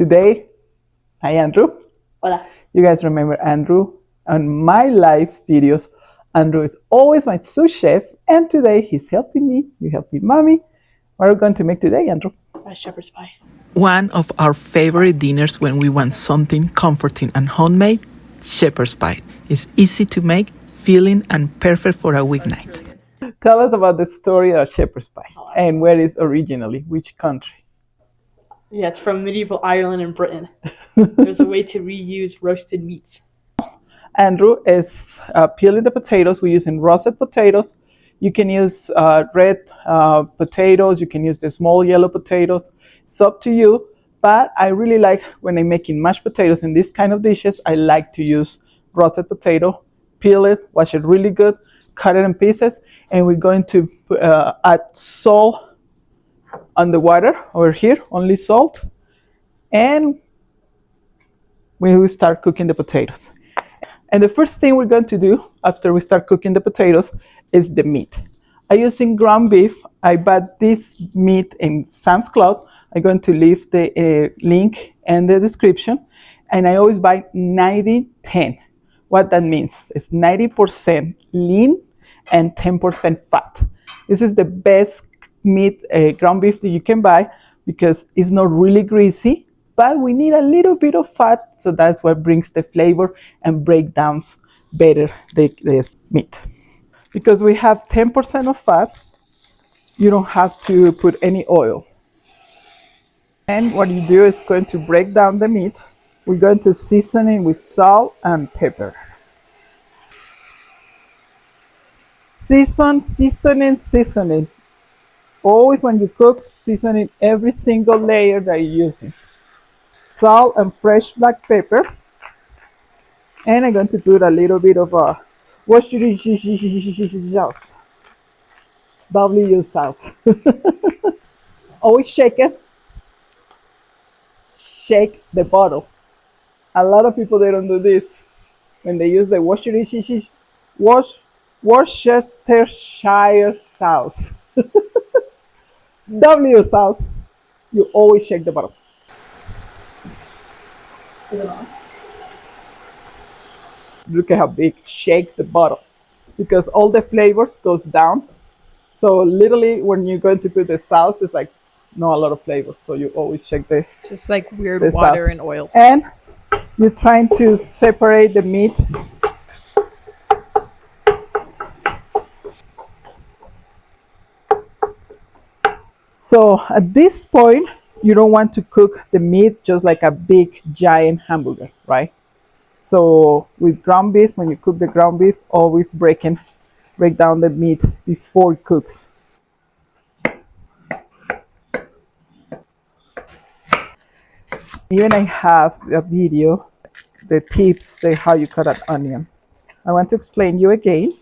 Today, hi Andrew. Hola. You guys remember Andrew? On my live videos, Andrew is always my sous chef, and today he's helping me. You helping mommy. What are we going to make today, Andrew? A shepherd's pie. One of our favorite dinners when we want something comforting and homemade, shepherd's pie. It's easy to make, filling, and perfect for a weeknight. Tell us about the story of shepherd's pie and where it's originally, which country? Yeah, it's from medieval Ireland and Britain. It was a way to reuse roasted meats. Andrew is peeling the potatoes. We're using roasted potatoes. You can use red potatoes. You can use the small yellow potatoes. It's up to you. But I really like when I'm making mashed potatoes in these kind of dishes, I like to use roasted potato, peel it, wash it really good, cut it in pieces, and we're going to add salt on the water over here, only salt, and we will start cooking the potatoes. And the first thing we're going to do after we start cooking the potatoes is the meat. I'm using ground beef. I bought this meat in Sam's Club. I'm going to leave the link in the description. And I always buy 90-10. What that means is 90% lean and 10% fat. This is the best meat, ground beef that you can buy because it's not really greasy, but we need a little bit of fat, so that's what brings the flavor and break down better the meat. Because we have 10% of fat, you don't have to put any oil. And what you do is going to break down the meat. We're going to season it with salt and pepper. Seasoning. Always when you cook, seasoning every single layer that you're using. Salt and fresh black pepper. And I'm going to put a little bit of sauce. W sauce. Always shake it. Shake the bottle. A lot of people, they don't do this. When they use the Worcestershire sauce. W sauce. You always shake the bottle. Look at how big. Shake the bottle because all the flavors goes down. So literally when you're going to put the sauce, it's like not a lot of flavor. So you always shake the It's just like weird water sauce. and oil. And you're trying to separate the meat. So at this point, you don't want to cook the meat just like a big giant hamburger, right? So with ground beef, when you cook the ground beef, always break down the meat before it cooks. Even I have a video, the tips, how you cut an onion. I want to explain you again,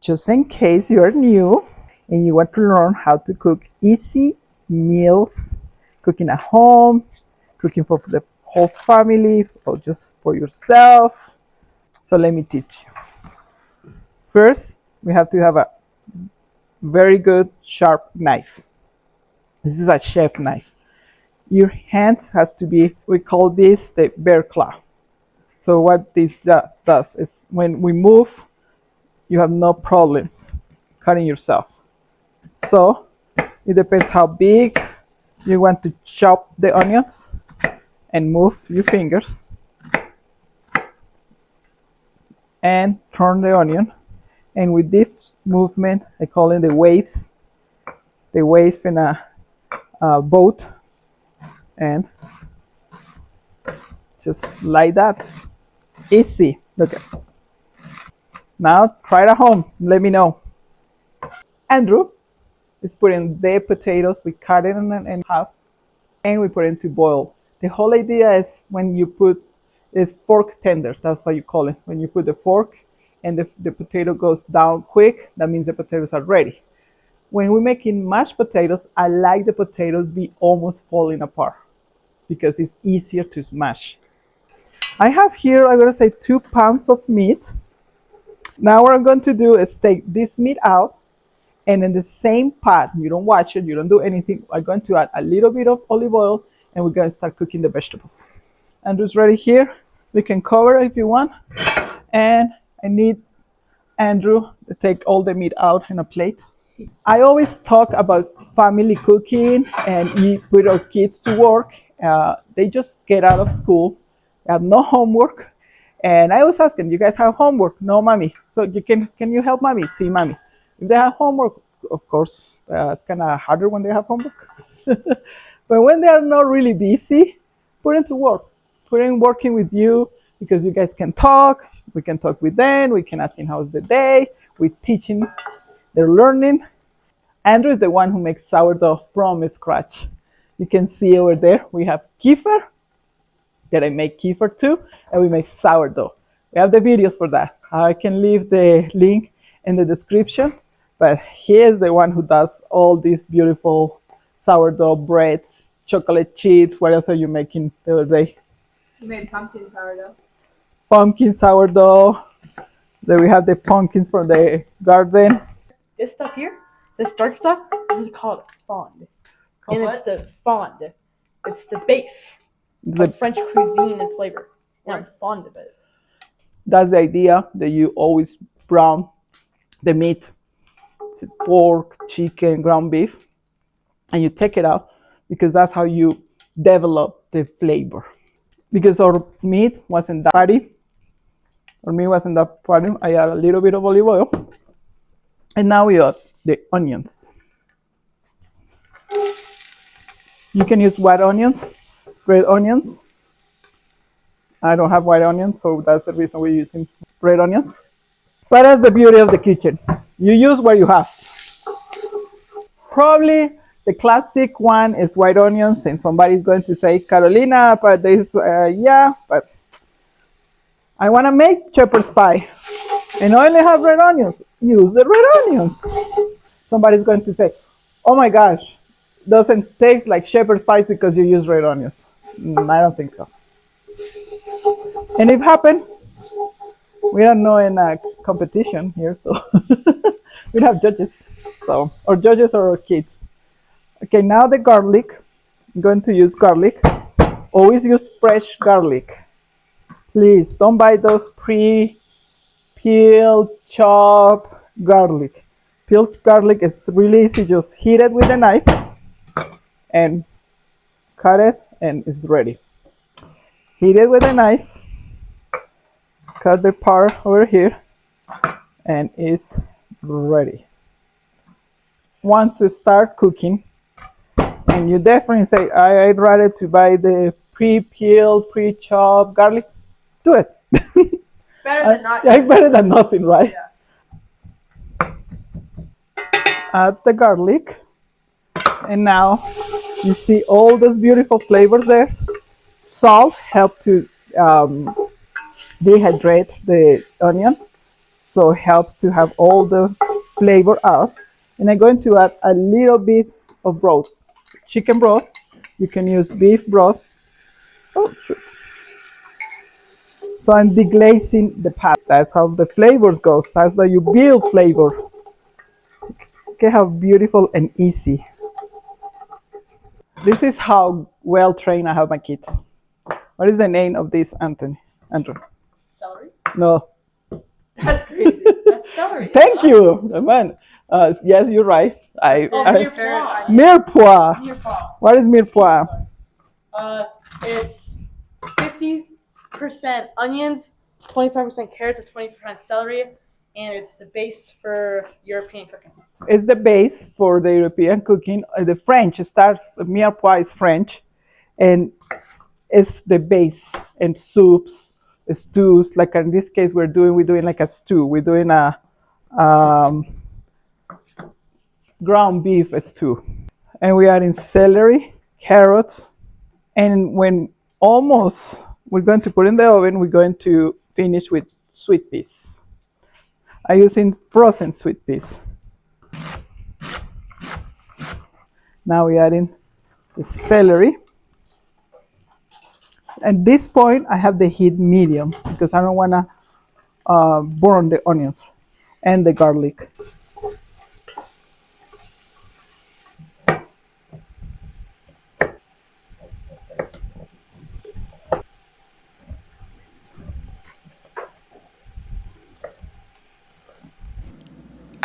just in case you're new and you want to learn how to cook easy meals, cooking at home, cooking for the whole family or just for yourself. So let me teach you. First, we have to have a very good sharp knife. This is a chef knife. Your hands has to be, we call this the bear claw. So what this does is when we move, you have no problems cutting yourself. So it depends how big you want to chop the onions and move your fingers and turn the onion. And with this movement, I call it the waves in a boat. And just like that. Easy. Look at. Now try it at home. Let me know. Andrew is putting the potatoes. We cut it in halves and we put it to boil. The whole idea is when you put is fork tender. That's what you call it. When you put the fork and the potato goes down quick, that means the potatoes are ready. When we're making mashed potatoes, I like the potatoes be almost falling apart because it's easier to smash. I have here, I'm going to say 2 pounds of meat. Now what I'm going to do is take this meat out, and in the same pot, you don't watch it, you don't do anything, I'm going to add a little bit of olive oil and we're gonna start cooking the vegetables. Andrew's ready here. We can cover if you want. And I need Andrew to take all the meat out in a plate. I always talk about family cooking and we put our kids to work. They just get out of school, they have no homework. And I was asking, you guys have homework? No, mommy. So can you help mommy? See, mommy. If they have homework, of course, it's kind of harder when they have homework. But when they are not really busy, put them to work. Put them working with you because you guys can talk. We can talk with them. We can ask him how's the day. We teaching. They're learning. Andrew is the one who makes sourdough from scratch. You can see over there we have kefir, that I make kefir too, and we make sourdough. We have the videos for that. I can leave the link in the description, but he is the one who does all these beautiful sourdough breads, chocolate chips. What else are you making the other day? We made pumpkin sourdough. Pumpkin sourdough. Then we have the pumpkins from the garden. This stuff here, this dark stuff, this is called fond. And it's the fond. It's the base of French cuisine and flavor. And I'm fond of it. That's the idea, that you always brown the meat. It's pork, chicken, ground beef. And you take it out because that's how you develop the flavor. Because our meat wasn't that fatty. Our meat wasn't that fatty. I add a little bit of olive oil. And now we add the onions. You can use white onions, red onions. I don't have white onions, so that's the reason we're using red onions. But that's the beauty of the kitchen. You use what you have. Probably the classic one is white onions, and somebody's going to say, Carolina, but this, yeah, but I want to make shepherd's pie, and I only have red onions. Use the red onions. Somebody's going to say, oh my gosh, doesn't taste like shepherd's pie because you use red onions. I don't think so. And if happened, we are not in a competition here, so we have judges. So, or judges or kids. Okay, now the garlic. I'm going to use garlic. Always use fresh garlic. Please don't buy those pre-peeled, chopped garlic. Peeled garlic is really easy. Just heat it with a knife and cut it, and it's ready. Heat it with a knife. Cut the part over here, and it's ready. Want to start cooking, and you definitely say, I'd rather to buy the pre-peeled, pre-chopped garlic. Do it. Better than not. Better than nothing, right? Yeah. Add the garlic, and now you see all those beautiful flavors there. Salt helps to dehydrate the onion, so it helps to have all the flavor out. And I'm going to add a little bit of broth, chicken broth. You can use beef broth. Oh, shoot. So I'm deglazing the pat. That's how the flavors go. That's how you build flavor. Okay, how beautiful and easy. This is how well trained I have my kids. What is the name of this, Andrew? Celery? No. That's crazy. That's celery. Thank you, man. Yes, you're right. Mirepoix. Mirepoix. What is mirepoix? It's 50% onions, 25% carrots, and 20% celery, and it's the base for European cooking. It's the base for the European cooking. The French starts. Mirepoix is French, and it's the base in soups, stews. Like in this case, we're doing like a stew. We're doing a ground beef stew, and we are in celery, carrots, and when almost we're going to put in the oven, we're going to finish with sweet peas. I'm using frozen sweet peas. Now we're adding the celery. At this point, I have the heat medium because I don't want to burn the onions and the garlic.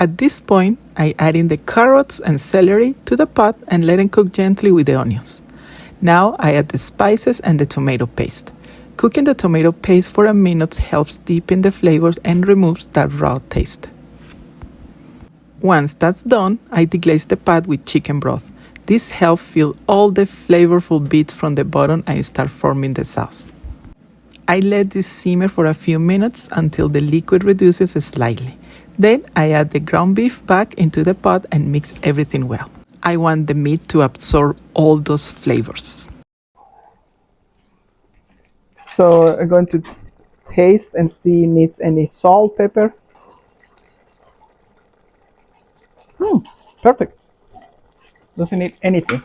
At this point, I add in the carrots and celery to the pot and let it cook gently with the onions. Now I add the spices and the tomato paste. Cooking the tomato paste for a minute helps deepen the flavors and removes that raw taste. Once that's done, I deglaze the pot with chicken broth. This helps fill all the flavorful bits from the bottom and start forming the sauce. I let this simmer for a few minutes until the liquid reduces slightly. Then I add the ground beef back into the pot and mix everything well. I want the meat to absorb all those flavors. So I'm going to taste and see if it needs any salt, pepper. Perfect. Doesn't need anything.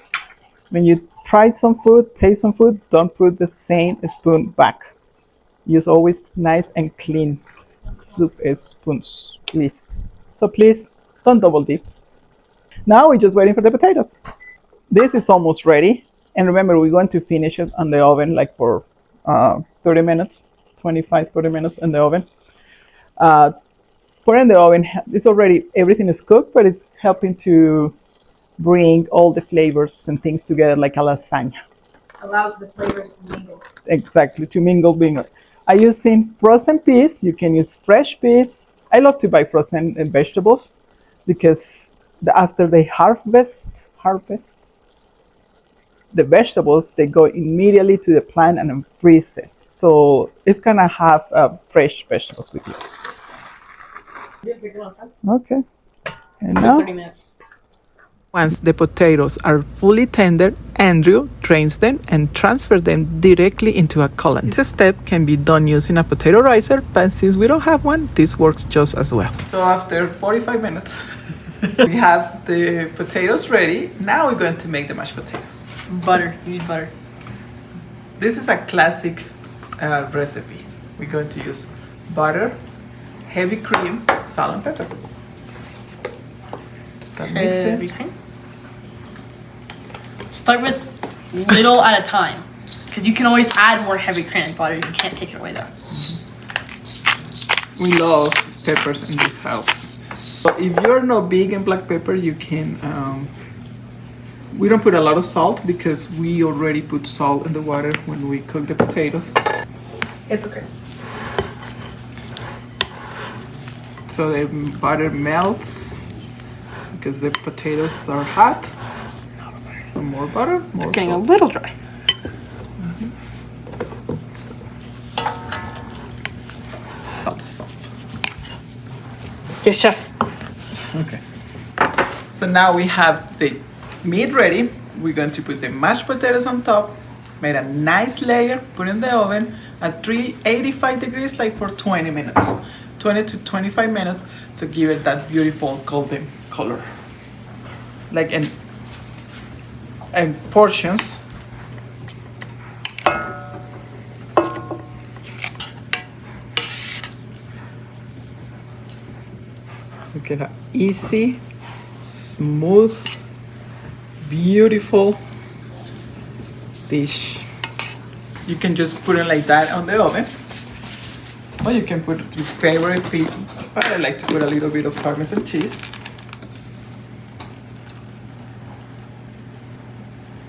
When you try some food, taste some food, don't put the same spoon back. Use always nice and clean soup spoons, please. So please don't double dip. Now we're just waiting for the potatoes. This is almost ready. And remember, we're going to finish it on the oven like for 30 minutes, 25, 30 minutes in the oven. Put in the oven, it's already, everything is cooked, but it's helping to bring all the flavors and things together like a lasagna. Allows the flavors to mingle. Exactly, to mingle. I'm using frozen peas. You can use fresh peas. I love to buy frozen vegetables because after they harvest the vegetables, they go immediately to the plant and then freeze it. So it's gonna have fresh vegetables with you. Okay. And now, 30 minutes. Once the potatoes are fully tender, Andrew drains them and transfers them directly into a colander. This step can be done using a potato ricer, but since we don't have one, this works just as well. So after 45 minutes, we have the potatoes ready. Now we're going to make the mashed potatoes. Butter. You need butter. This is a classic recipe. We're going to use butter, heavy cream, salt and pepper. Start mixing. Start with little at a time, because you can always add more heavy cream and butter. You can't take it away though. We love peppers in this house. So if you're not big in black pepper, you can. We don't put a lot of salt because we already put salt in the water when we cook the potatoes. It's okay. So the butter melts because the potatoes are hot. More butter, more It's getting salt. a little dry. Hot salt. Yes, chef. Okay. So now we have the meat ready. We're going to put the mashed potatoes on top, made a nice layer, put in the oven at 385 degrees like for 20 minutes. 20 to 25 minutes to give it that beautiful golden color. Like in portions. Look at that easy, smooth, beautiful dish. You can just put it like that on the oven, or you can put your favorite feet. But I like to put a little bit of Parmesan cheese.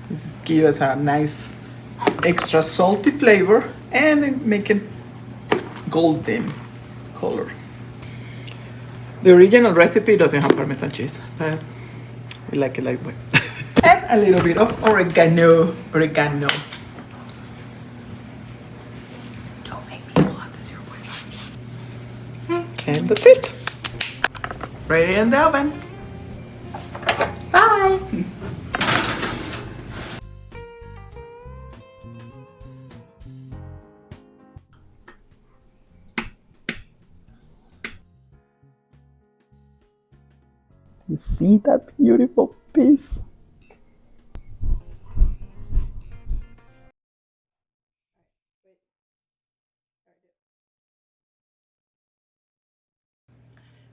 This gives us a nice extra salty flavor and make it golden color. The original recipe doesn't have Parmesan cheese, but we like it like that. And a little bit of oregano. Don't make me hot, that's your wife. And that's it. Ready in the oven. Bye. you see that beautiful piece?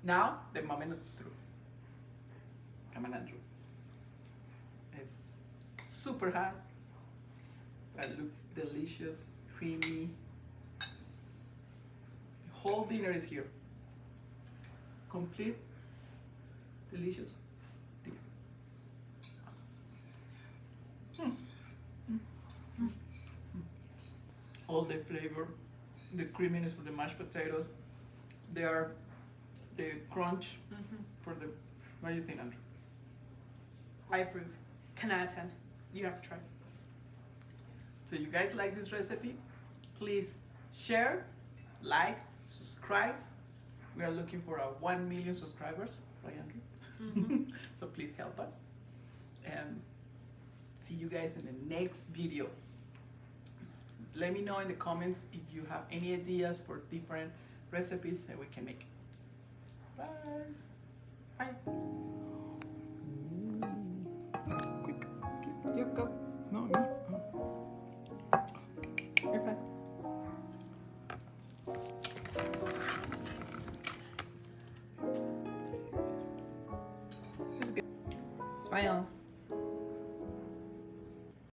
Now, the moment of truth. Come on, Andrew. It's super hot. That looks delicious, creamy. The whole dinner is here. Complete delicious. All the flavor, the creaminess for the mashed potatoes, the crunch for the. What do you think, Andrew? I approve. 10 out of 10. You have to try. So you guys like this recipe? Please share, like, subscribe. We are looking for 1 million subscribers, right, Andrew? So please help us. And see you guys in the next video. Let me know in the comments if you have any ideas for different recipes that we can make. Bye. Bye. Quick. You go. No, me. You're fine. This is good. Smile.